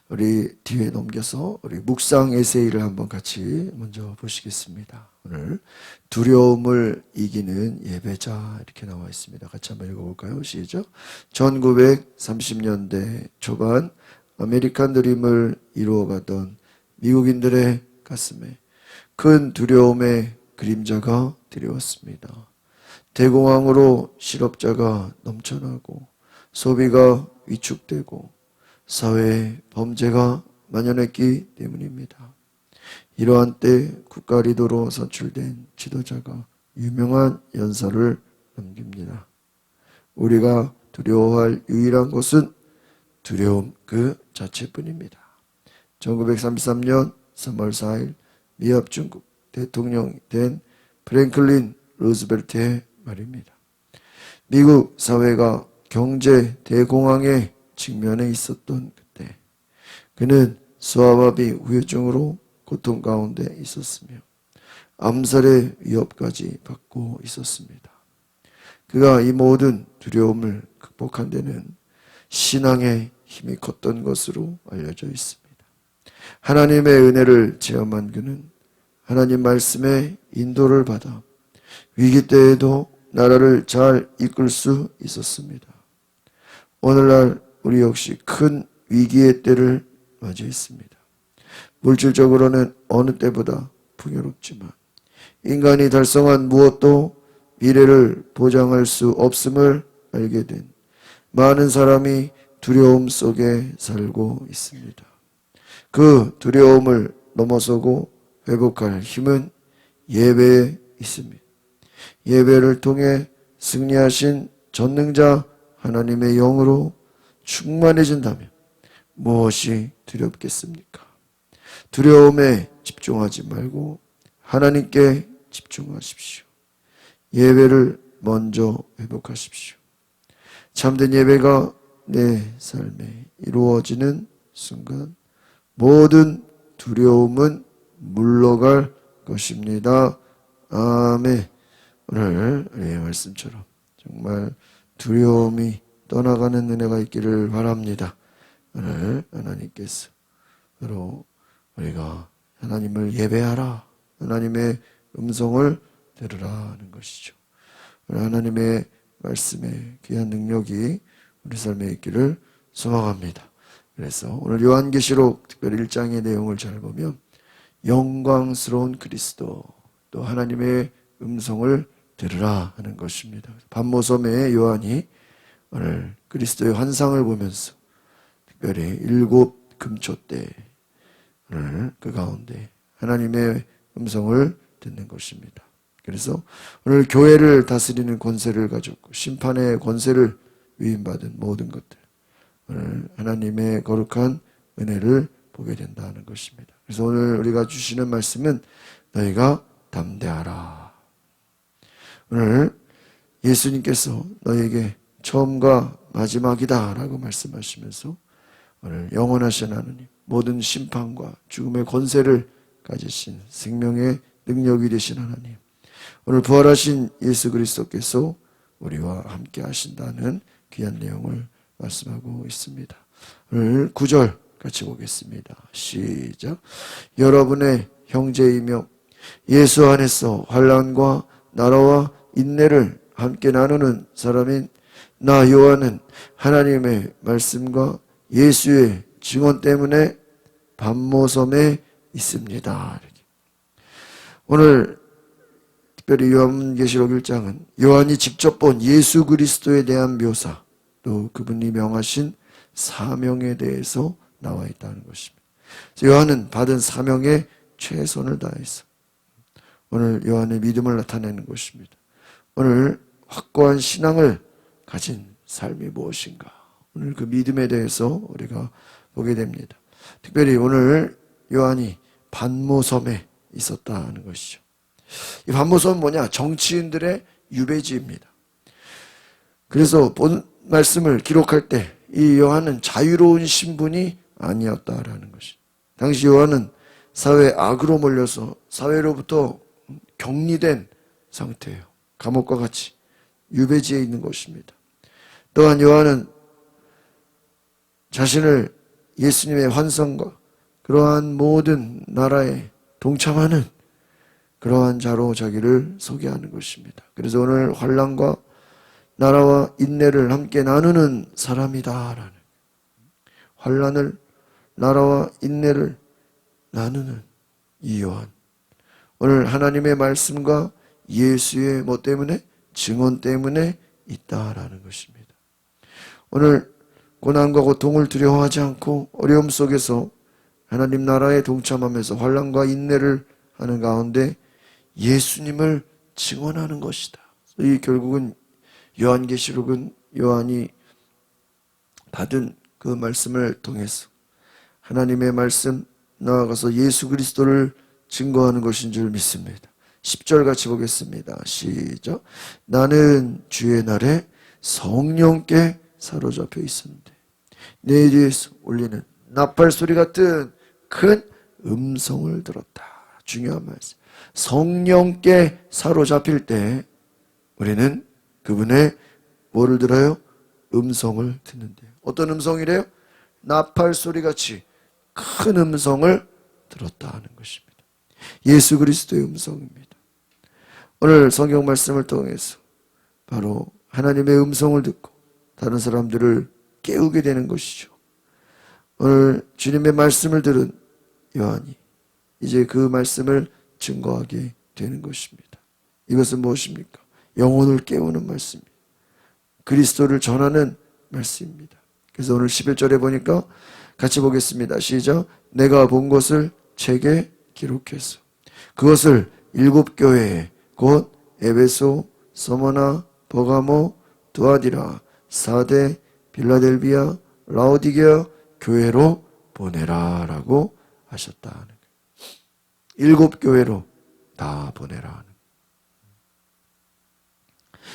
우리 뒤에 넘겨서 우리 묵상 에세이를 한번 같이 먼저 보시겠습니다. 오늘 두려움을 이기는 예배자 이렇게 나와 있습니다. 같이 한번 읽어볼까요? 시작. 1930년대 초반 아메리칸 드림을 이루어가던 미국인들의 가슴에 큰 두려움의 그림자가 드리웠습니다. 대공황으로 실업자가 넘쳐나고 소비가 위축되고 사회에 범죄가 만연했기 때문입니다. 이러한 때 국가 리더로 선출된 지도자가 유명한 연설을 남깁니다. 우리가 두려워할 유일한 것은 두려움 그 자체뿐입니다. 1933년 3월 4일 미합 중국 대통령이 된 프랭클린 루즈벨트의 말입니다. 미국 사회가 경제 대공황에 직면해 있었던 그때 그는 소아마비 후유증으로 고통 가운데 있었으며 암살의 위협까지 받고 있었습니다. 그가 이 모든 두려움을 극복한 데는 신앙의 힘이 컸던 것으로 알려져 있습니다. 하나님의 은혜를 체험한 그는 하나님 말씀의 인도를 받아 위기 때에도 나라를 잘 이끌 수 있었습니다. 오늘날 우리 역시 큰 위기의 때를 맞이했습니다. 물질적으로는 어느 때보다 풍요롭지만 인간이 달성한 무엇도 미래를 보장할 수 없음을 알게 된 많은 사람이 두려움 속에 살고 있습니다. 그 두려움을 넘어서고 회복할 힘은 예배에 있습니다. 예배를 통해 승리하신 전능자 하나님의 영으로 충만해진다면 무엇이 두렵겠습니까? 두려움에 집중하지 말고 하나님께 집중하십시오. 예배를 먼저 회복하십시오. 참된 예배가 내 삶에 이루어지는 순간 모든 두려움은 물러갈 것입니다. 아멘. 오늘 우리의 말씀처럼 정말 두려움이 떠나가는 은혜가 있기를 바랍니다. 오늘 하나님께서 바로 우리가 하나님을 예배하라, 하나님의 음성을 들으라 하는 것이죠. 하나님의 말씀의 귀한 능력이 우리 삶에 있기를 소망합니다. 그래서 오늘 요한계시록 특별히 1장의 내용을 잘 보면 영광스러운 그리스도 또 하나님의 음성을 들으라 하는 것입니다. 반모섬에 요한이 오늘 그리스도의 환상을 보면서 특별히 7 금초대 오늘 그 가운데 하나님의 음성을 듣는 것입니다. 그래서 오늘 교회를 다스리는 권세를 가졌고 심판의 권세를 위임받은 모든 것들 오늘 하나님의 거룩한 은혜를 보게 된다는 것입니다. 그래서 오늘 우리가 주시는 말씀은 너희가 담대하라. 오늘 예수님께서 너에게 처음과 마지막이다 라고 말씀하시면서 오늘 영원하신 하나님 모든 심판과 죽음의 권세를 가지신 생명의 능력이 되신 하나님 오늘 부활하신 예수 그리스도께서 우리와 함께 하신다는 귀한 내용을 말씀하고 있습니다. 오늘 9절 같이 보겠습니다. 시작. 여러분의 형제이며 예수 안에서 환난과 나라와 인내를 함께 나누는 사람인 나 요한은 하나님의 말씀과 예수의 증언 때문에 반모섬에 있습니다. 오늘 특별히 요한계시록 1장은 요한이 직접 본 예수 그리스도에 대한 묘사 또 그분이 명하신 사명에 대해서 나와 있다는 것입니다. 요한은 받은 사명에 최선을 다해서 오늘 요한의 믿음을 나타내는 것입니다. 오늘 확고한 신앙을 가진 삶이 무엇인가 오늘 그 믿음에 대해서 우리가 보게 됩니다. 특별히 오늘 요한이 반모섬에 있었다는 것이죠. 이 반모섬은 뭐냐? 정치인들의 유배지입니다. 그래서 본 말씀을 기록할 때 이 요한은 자유로운 신분이 아니었다라는 것이. 당시 요한은 사회 악으로 몰려서 사회로부터 격리된 상태예요. 감옥과 같이 유배지에 있는 것입니다. 또한 요한은 자신을 예수님의 환상과 그러한 모든 나라에 동참하는 그러한 자로 자기를 소개하는 것입니다. 그래서 오늘 환난과 나라와 인내를 함께 나누는 사람이다라는, 환난을, 나라와 인내를 나누는 이 요한, 오늘 하나님의 말씀과 예수의 뭐 때문에? 증언 때문에 있다라는 것입니다. 오늘 고난과 고통을 두려워하지 않고 어려움 속에서 하나님 나라에 동참하면서 환난과 인내를 하는 가운데 예수님을 증언하는 것이다. 이 결국은 요한계시록은 요한이 받은 그 말씀을 통해서 하나님의 말씀, 나아가서 예수 그리스도를 증거하는 것인 줄 믿습니다. 10절 같이 보겠습니다. 시작. 나는 주의 날에 성령께 사로잡혀 있었는데 내 뒤에서 울리는 나팔 소리 같은 큰 음성을 들었다. 중요한 말씀. 성령께 사로잡힐 때 우리는 그분의 뭐를 들어요? 음성을 듣는데요. 어떤 음성이래요? 나팔 소리같이 큰 음성을 들었다 하는 것입니다. 예수 그리스도의 음성입니다. 오늘 성경 말씀을 통해서 바로 하나님의 음성을 듣고 다른 사람들을 깨우게 되는 것이죠. 오늘 주님의 말씀을 들은 요한이 이제 그 말씀을 증거하게 되는 것입니다. 이것은 무엇입니까? 영혼을 깨우는 말씀입니다. 그리스도를 전하는 말씀입니다. 그래서 오늘 11절에 보니까 같이 보겠습니다. 시작. 내가 본 것을 책에 기록해서 그것을 7교회에 곧 에베소, 서머나, 버가모, 두아디라, 사데, 빌라델비아, 라오디게아 교회로 보내라 라고 하셨다. 7교회로 다 보내라.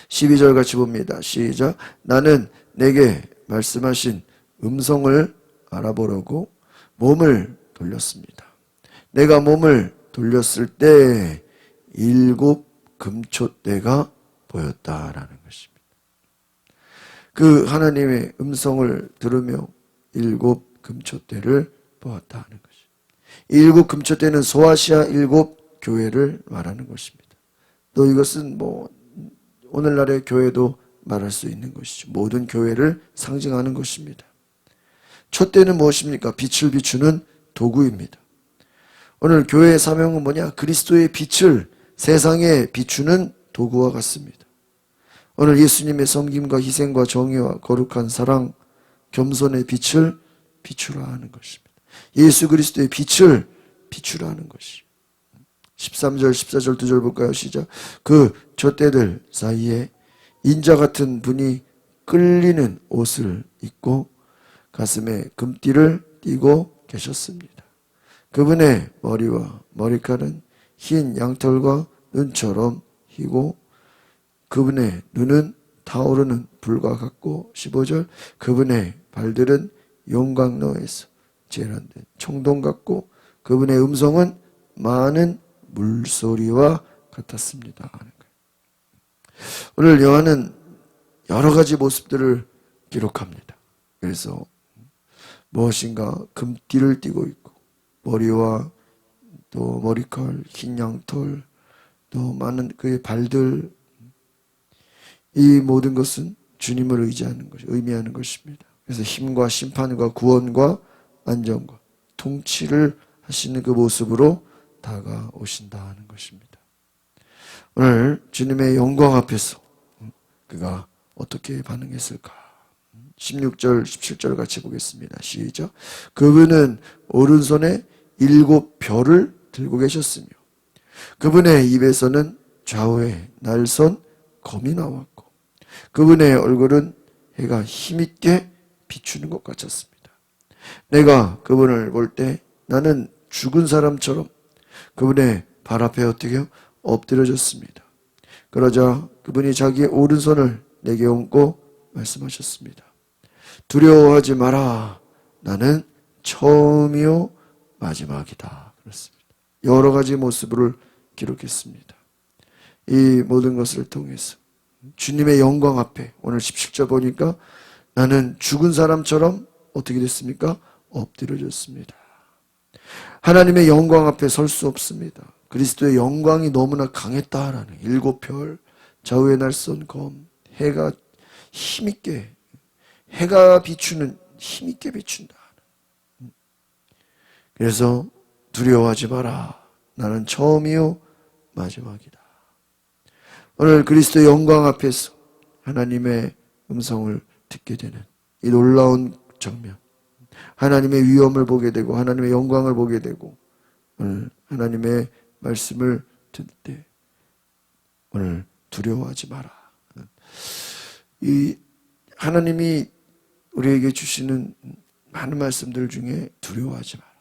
12절 같이 봅니다. 시작. 나는 내게 말씀하신 음성을 알아보려고 몸을 돌렸습니다. 내가 몸을 돌렸을 때 7 금초대가 보였다라는 것입니다. 그 하나님의 음성을 들으며 7 금초대를 보았다 하는 것입니다. 7 금초대는 소아시아 7 교회를 말하는 것입니다. 또 이것은 뭐 오늘날의 교회도 말할 수 있는 것이죠. 모든 교회를 상징하는 것입니다. 촛대는 무엇입니까? 빛을 비추는 도구입니다. 오늘 교회의 사명은 뭐냐? 그리스도의 빛을 세상에 비추는 도구와 같습니다. 오늘 예수님의 섬김과 희생과 정의와 거룩한 사랑, 겸손의 빛을 비추라 하는 것입니다. 예수 그리스도의 빛을 비추라 하는 것이죠. 13절, 14절, 2절 볼까요? 시작. 그 촛대들 사이에 인자 같은 분이 끌리는 옷을 입고 가슴에 금띠를 띠고 계셨습니다. 그분의 머리와 머리칼은 흰 양털과 눈처럼 희고 그분의 눈은 타오르는 불과 같고 15절 그분의 발들은 용광로에서 재련된 청동 같고 그분의 음성은 많은 물소리와 같았습니다. 오늘 요한은 여러 가지 모습들을 기록합니다. 그래서 무엇인가 금띠를 띠고 있고 머리와 또 머리칼, 흰 양털, 또 많은 그의 발들, 이 모든 것은 주님을 의지하는 것, 의미하는 것입니다. 그래서 힘과 심판과 구원과 안정과 통치를 하시는 그 모습으로 다가오신다 하는 것입니다. 오늘 주님의 영광 앞에서 그가 어떻게 반응했을까? 16절, 17절 같이 보겠습니다. 시작. 그분은 오른손에 7 별을 들고 계셨으며 그분의 입에서는 좌우에 날선 검이 나왔고 그분의 얼굴은 해가 힘있게 비추는 것 같았습니다. 내가 그분을 볼 때 나는 죽은 사람처럼 그분의 발 앞에 어떻게 엎드려졌습니다. 그러자 그분이 자기의 오른손을 내게 얹고 말씀하셨습니다. 두려워하지 마라. 나는 처음이요 마지막이다. 그렇습니다. 여러 가지 모습을 기록했습니다. 이 모든 것을 통해서 주님의 영광 앞에 오늘 17절 보니까 나는 죽은 사람처럼 어떻게 됐습니까? 엎드려졌습니다. 하나님의 영광 앞에 설 수 없습니다. 그리스도의 영광이 너무나 강했다라는 일곱 별, 좌우의 날선 검, 해가 힘있게, 해가 비추는 힘있게 비춘다. 그래서 두려워하지 마라. 나는 처음이요 마지막이다. 오늘 그리스도의 영광 앞에서 하나님의 음성을 듣게 되는 이 놀라운 장면, 하나님의 위엄을 보게 되고 하나님의 영광을 보게 되고 오늘 하나님의 말씀을 듣을 때 오늘 두려워하지 마라. 이 하나님이 우리에게 주시는 많은 말씀들 중에 두려워하지 마라.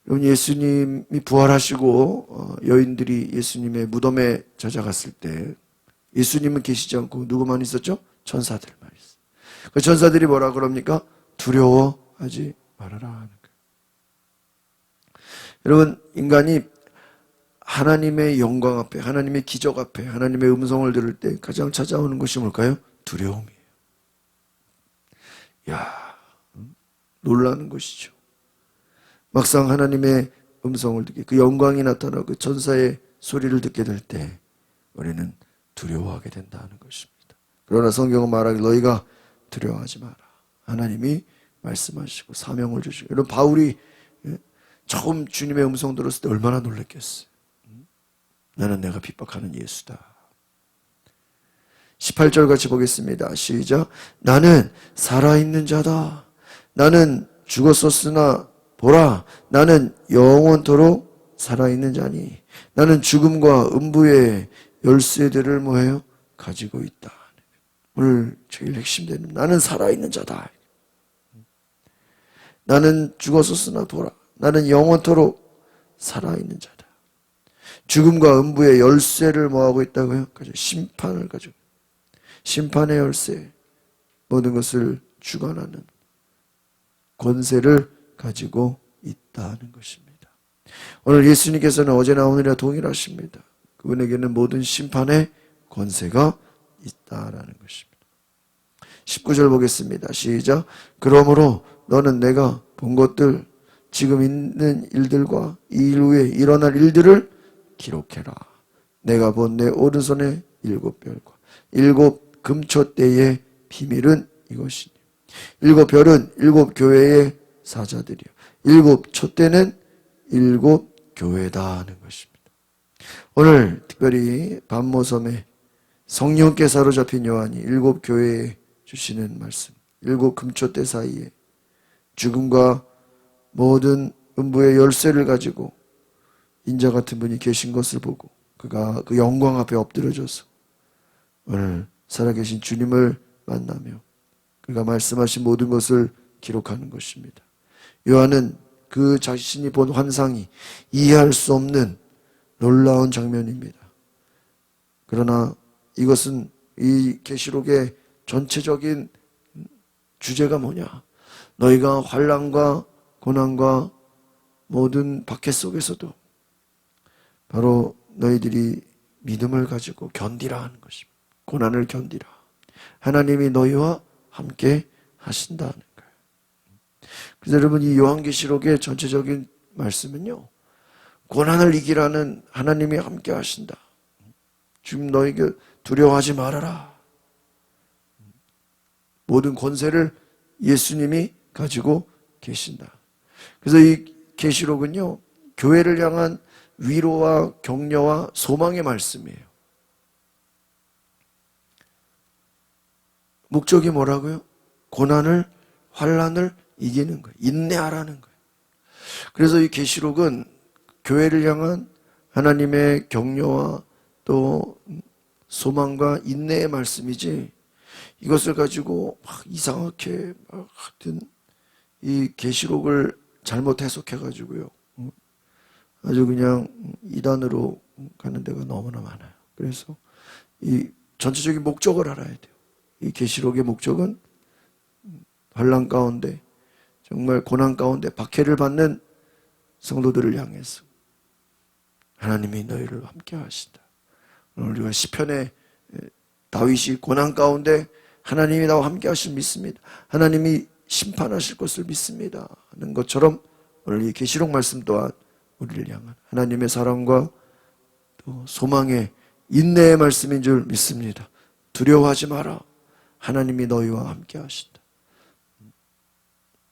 여러분, 예수님이 부활하시고 여인들이 예수님의 무덤에 찾아갔을 때 예수님은 계시지 않고 누구만 있었죠? 천사들만 있어요. 그 천사들이 뭐라 그럽니까? 두려워하지 말아라 하는 거예요. 여러분, 인간이 하나님의 영광 앞에, 하나님의 기적 앞에, 하나님의 음성을 들을 때 가장 찾아오는 것이 뭘까요? 두려움이에요. 놀라는 것이죠. 막상 하나님의 음성을 듣게, 그 영광이 나타나고 그 천사의 소리를 듣게 될 때 우리는 두려워하게 된다는 것입니다. 그러나 성경은 말하기 너희가 두려워하지 마라. 하나님이 말씀하시고 사명을 주시고, 여러분 바울이 처음 주님의 음성 들었을 때 얼마나 놀랐겠어요. 나는 내가 핍박하는 예수다. 18절 같이 보겠습니다. 시작. 나는 살아있는 자다. 나는 죽었었으나 보라, 나는 영원토록 살아있는 자니 나는 죽음과 음부의 열쇠들을 뭐해요? 가지고 있다. 오늘 제일 핵심되는 나는 살아있는 자다. 나는 죽었었으나 보라, 나는 영원토록 살아있는 자다. 죽음과 음부의 열쇠를 뭐하고 있다고요? 심판을 가지고, 심판의 열쇠, 모든 것을 주관하는 권세를 가지고 있다는 것입니다. 오늘 예수님께서는 어제나 오늘이나 동일하십니다. 그분에게는 모든 심판의 권세가 있다라는 것입니다. 19절 보겠습니다. 시작. 그러므로 너는 내가 본 것들, 지금 있는 일들과 이 일 후에 일어날 일들을 기록해라. 내가 본 내 오른손의 일곱 별과 일곱 금초대의 비밀은 이것이니 일곱 별은 일곱 교회의 사자들이요 일곱 촛대는 일곱 교회다 하는 것입니다. 오늘 특별히 반모섬에 성령께 사로잡힌 요한이 일곱 교회에 주시는 말씀, 일곱 금초대 사이에 죽음과 모든 음부의 열쇠를 가지고 인자 같은 분이 계신 것을 보고 그가 그 영광 앞에 엎드려져서 오늘 살아계신 주님을 만나며 그가 말씀하신 모든 것을 기록하는 것입니다. 요한은 그 자신이 본 환상이 이해할 수 없는 놀라운 장면입니다. 그러나 이것은 이 계시록의 전체적인 주제가 뭐냐? 너희가 환난과 고난과 모든 박해 속에서도 바로 너희들이 믿음을 가지고 견디라 하는 것입니다. 고난을 견디라. 하나님이 너희와 함께 하신다는 거예요. 그래서 여러분, 이 요한계시록의 전체적인 말씀은요, 고난을 이기라는 하나님이 함께 하신다. 지금 너희가 두려워하지 말아라. 모든 권세를 예수님이 가지고 계신다. 그래서 이 계시록은요, 교회를 향한 위로와 격려와 소망의 말씀이에요. 목적이 뭐라고요? 고난을, 환난을 이기는 거예요. 인내하라는 거예요. 그래서 이 계시록은 교회를 향한 하나님의 격려와 또 소망과 인내의 말씀이지, 이것을 가지고 막 이상하게 막 하여튼 이 계시록을 잘못 해석해 가지고요, 아주 그냥 이단으로 가는 데가 너무나 많아요. 그래서 이 전체적인 목적을 알아야 돼요. 이 계시록의 목적은 환난 가운데, 정말 고난 가운데 박해를 받는 성도들을 향해서 하나님이 너희를 함께 하신다. 오늘 우리가 시편에 다윗이 고난 가운데 하나님이 나와 함께 하실 믿습니다. 하나님이 심판하실 것을 믿습니다 하는 것처럼 오늘 이 계시록 말씀 또한 우리를 향한 하나님의 사랑과 또 소망의 인내의 말씀인 줄 믿습니다. 두려워하지 마라. 하나님이 너희와 함께 하신다.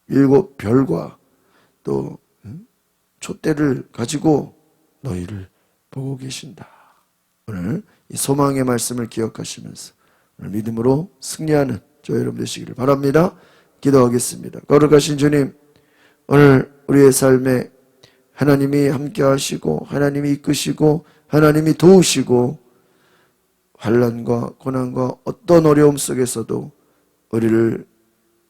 7 별과 또 촛대를 가지고 너희를 보고 계신다. 오늘 이 소망의 말씀을 기억하시면서 오늘 믿음으로 승리하는 저 여러분 되시기를 바랍니다. 기도하겠습니다. 거룩하신 주님, 오늘 우리의 삶에 하나님이 함께 하시고 하나님이 이끄시고 하나님이 도우시고 환난과 고난과 어떤 어려움 속에서도 우리를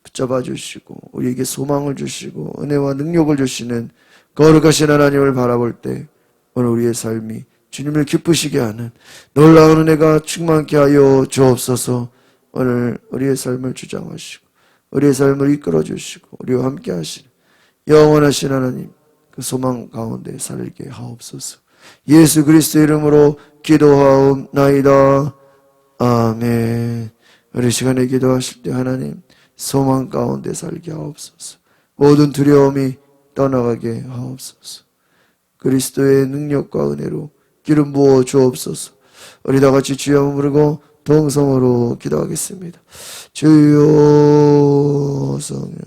붙잡아 주시고 우리에게 소망을 주시고 은혜와 능력을 주시는 거룩하신 하나님을 바라볼 때 오늘 우리의 삶이 주님을 기쁘시게 하는 놀라운 은혜가 충만케 하여 주옵소서. 오늘 우리의 삶을 주장하시고 우리의 삶을 이끌어 주시고 우리와 함께 하시는 영원하신 하나님, 그 소망 가운데 살게 하옵소서. 예수 그리스도의 이름으로 기도하옵나이다. 아멘. 우리 시간에 기도하실 때 하나님 소망 가운데 살게 하옵소서. 모든 두려움이 떠나가게 하옵소서. 그리스도의 능력과 은혜로 기름 부어 주옵소서. 우리 다 같이 주여 부르고 동성으로 기도하겠습니다. 주여 성령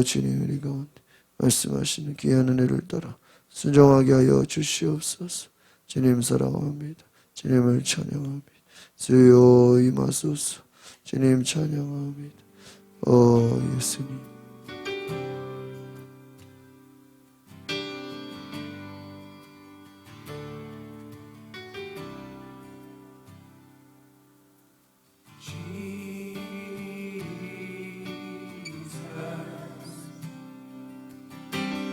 주님 우리 가운데 말씀하시는 귀한 은혜를 따라 순종하게 하여 주시옵소서. 주님 사랑합니다. 주님을 찬양합니다. 주여 임하소서. 주님 찬양합니다. 예수님